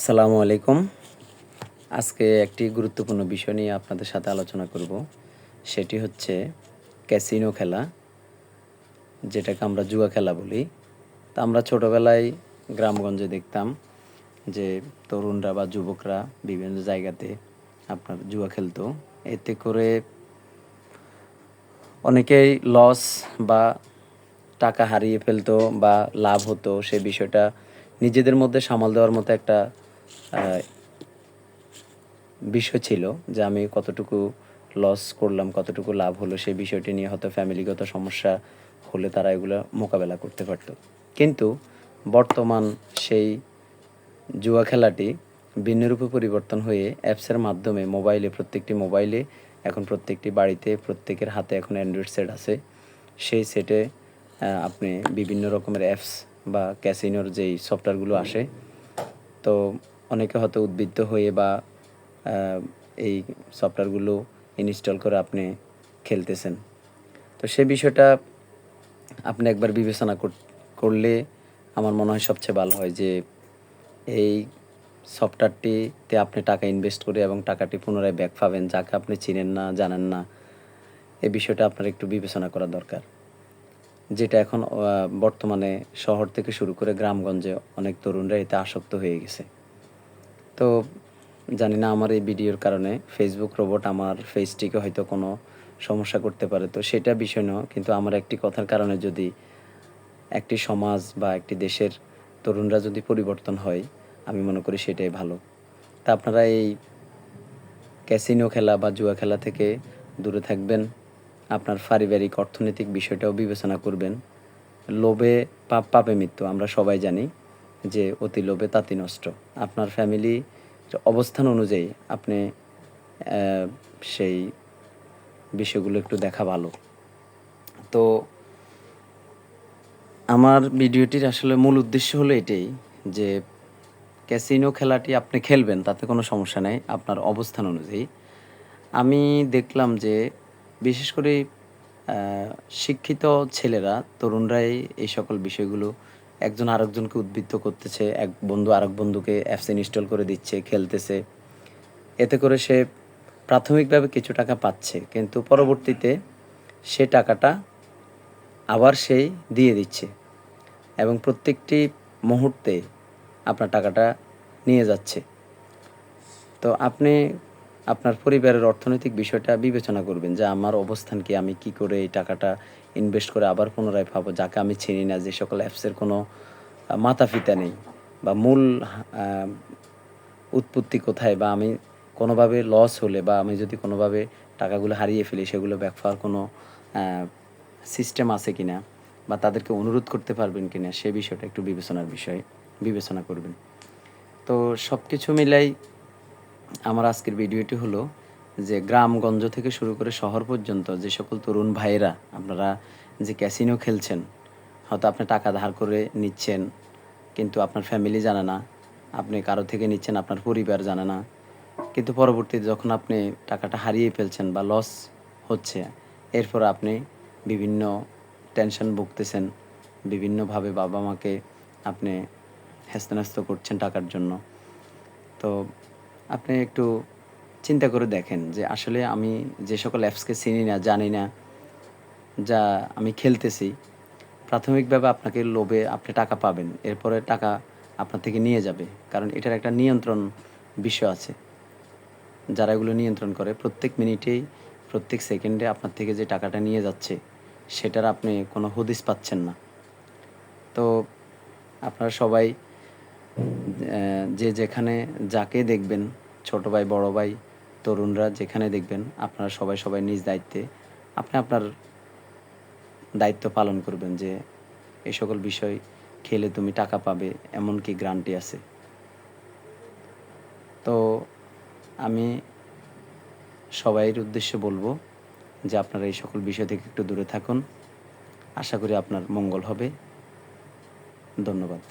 আসসালামু আলাইকুম। আজকে একটি গুরুত্বপূর্ণ বিষয় নিয়ে আপনাদের সাথে আলোচনা করব। সেটি হচ্ছে ক্যাসিনো খেলা, যেটাকে আমরা জুয়া খেলা বলি। তা আমরা ছোটোবেলায় গ্রামগঞ্জে দেখতাম যে তরুণরা বা যুবকরা বিভিন্ন জায়গাতে আপনার জুয়া খেলতো। এতে করে অনেকেই লস বা টাকা হারিয়ে ফেলতো বা লাভ হতো, সে বিষয়টা নিজেদের মধ্যে সামাল দেওয়ার মতো একটা বিষয় ছিল যে আমি কতটুকু লস করলাম, কতটুকু লাভ হলো, সেই বিষয়টি নিয়ে হয়তো ফ্যামিলিগত সমস্যা হলে তারা এগুলো মোকাবেলা করতে পারতো। কিন্তু বর্তমান সেই জুয়া খেলাটি ভিন্ন রূপে পরিবর্তন হয়ে অ্যাপসের মাধ্যমে প্রত্যেকটি মোবাইলে এখন প্রত্যেকটি বাড়িতে প্রত্যেকের হাতে এখন অ্যান্ড্রয়েড সেট আছে। সেই সেটে আপনি বিভিন্ন রকমের অ্যাপস বা ক্যাসিনোর যেই সফটওয়্যারগুলো আসে, তো অনেকে হয়তো উদ্বুদ্ধ হয়ে বা এই সফটওয়্যারগুলো ইনস্টল করে আপনি খেলতেছেন। তো সে বিষয়টা আপনি একবার বিবেচনা করলে আমার মনে হয় সবচেয়ে ভালো হয় যে এই সফটওয়্যারটিতে আপনি টাকা ইনভেস্ট করে এবং টাকাটি পুনরায় ব্যাক পাবেন, যাকে আপনি চিনেন না, জানেন না, এই বিষয়টা আপনার একটু বিবেচনা করা দরকার। যেটা এখন বর্তমানে শহর থেকে শুরু করে গ্রামগঞ্জে অনেক তরুণরা এতে আসক্ত হয়ে গেছে। তো জানি না আমার এই ভিডিওর কারণে ফেসবুক রোবট আমার ফেসটিকে হয়তো কোনো সমস্যা করতে পারে, তো সেটা বিষয় নয়। কিন্তু আমার একটি কথার কারণে যদি একটি সমাজ বা একটি দেশের তরুণরা যদি পরিবর্তন হয়, আমি মনে করি সেটাই ভালো। তা আপনারা এই ক্যাসিনো খেলা বা জুয়া খেলা থেকে দূরে থাকবেন। আপনার পারিবারিক অর্থনৈতিক বিষয়টাও বিবেচনা করবেন। লোভে পাপে মৃত্যু, আমরা সবাই জানি যে অতি লোভে তাতি নষ্ট। আপনার ফ্যামিলি অবস্থান অনুযায়ী আপনি সেই বিষয়গুলো একটু দেখা ভালো। তো আমার ভিডিওটির আসলে মূল উদ্দেশ্য হলো এটাই যে ক্যাসিনো খেলাটি আপনি খেলবেন, তাতে কোনো সমস্যা নেই আপনার অবস্থান অনুযায়ী। আমি দেখলাম যে বিশেষ করে শিক্ষিত ছেলেরা, তরুণরাই এই সকল বিষয়গুলো একজন আরেকজনকে উদ্বুদ্ধ করতেছে। এক বন্ধু আরেক বন্ধুকে অ্যাপস ইনস্টল করে দিচ্ছে, খেলতেছে। এতে করে সে প্রাথমিকভাবে কিছু টাকা পাচ্ছে, কিন্তু পরবর্তীতে সে টাকাটা আবার সেই দিয়ে দিচ্ছে এবং প্রত্যেকটি মুহূর্তে আপনার টাকাটা নিয়ে যাচ্ছে। তো আপনি আপনার পরিবারের অর্থনৈতিক বিষয়টা বিবেচনা করবেন যে আমার অবস্থান কি, আমি কি করে এই টাকাটা ইনভেস্ট করে আবার পুনরায় পাবো, যাকে আমি চিনি না, যে সকল অ্যাপসের কোনো মাথা ফিতা নেই বা মূল উৎপত্তি কোথায়, বা আমি কোনোভাবে লস হলে বা আমি যদি কোনোভাবে টাকাগুলো হারিয়ে ফেলি, সেগুলো ব্যাক পাওয়ার কোনো সিস্টেম আছে কি না, বা তাদেরকে অনুরোধ করতে পারবেন কি না, সে বিষয়টা একটু বিবেচনা করবেন। তো সব কিছু মিলাই আমার আজকের ভিডিওটি হলো যে গ্রামগঞ্জ থেকে শুরু করে শহর পর্যন্ত যে সকল তরুণ ভাইয়েরা আপনারা যে ক্যাসিনো খেলছেন, হয়তো আপনি টাকা ধার করে নিচ্ছেন কিন্তু আপনার ফ্যামিলি জানে না, আপনি কারো থেকে নিচ্ছেন আপনার পরিবার জানে না, কিন্তু পরবর্তীতে যখন আপনি টাকাটা হারিয়ে ফেলছেন বা লস হচ্ছে, এরপর আপনি বিভিন্ন টেনশন ভুগতেছেন, বিভিন্নভাবে বাবা মাকে আপনি হেস্তনেস্ত করছেন টাকার জন্য। তো আপনি একটু চিন্তা করে দেখেন যে আসলে আমি যে সকল অ্যাপসকে চিনি না, জানি না, যা আমি খেলতেছি, প্রাথমিকভাবে আপনাকে লোভে আপনি টাকা পাবেন, এরপরে টাকা আপনার থেকে নিয়ে যাবে। কারণ এটার একটা নিয়ন্ত্রণ বিষয় আছে। যারা এগুলো নিয়ন্ত্রণ করে প্রত্যেক মিনিটেই, প্রত্যেক সেকেন্ডে আপনার থেকে যে টাকাটা নিয়ে যাচ্ছে, সেটার আপনি কোনো হদিস পাচ্ছেন না। তো আপনারা সবাই যে যেখানে যাকে দেখবেন, ছোট ভাই, বড় ভাই, তরুণরা যেখানে দেখবেন, আপনারা সবাই নিজ দায়িত্বে আপনি আপনার দায়িত্ব পালন করবেন যে এই সকল বিষয় খেলে তুমি টাকা পাবে, এমন কি গ্যারান্টি আছে। তো আমি সবাইয়ের উদ্দেশ্যে বলবো যে আপনারা এই সকল বিষয় থেকে একটু দূরে থাকুন। আশা করি আপনার মঙ্গল হবে। ধন্যবাদ।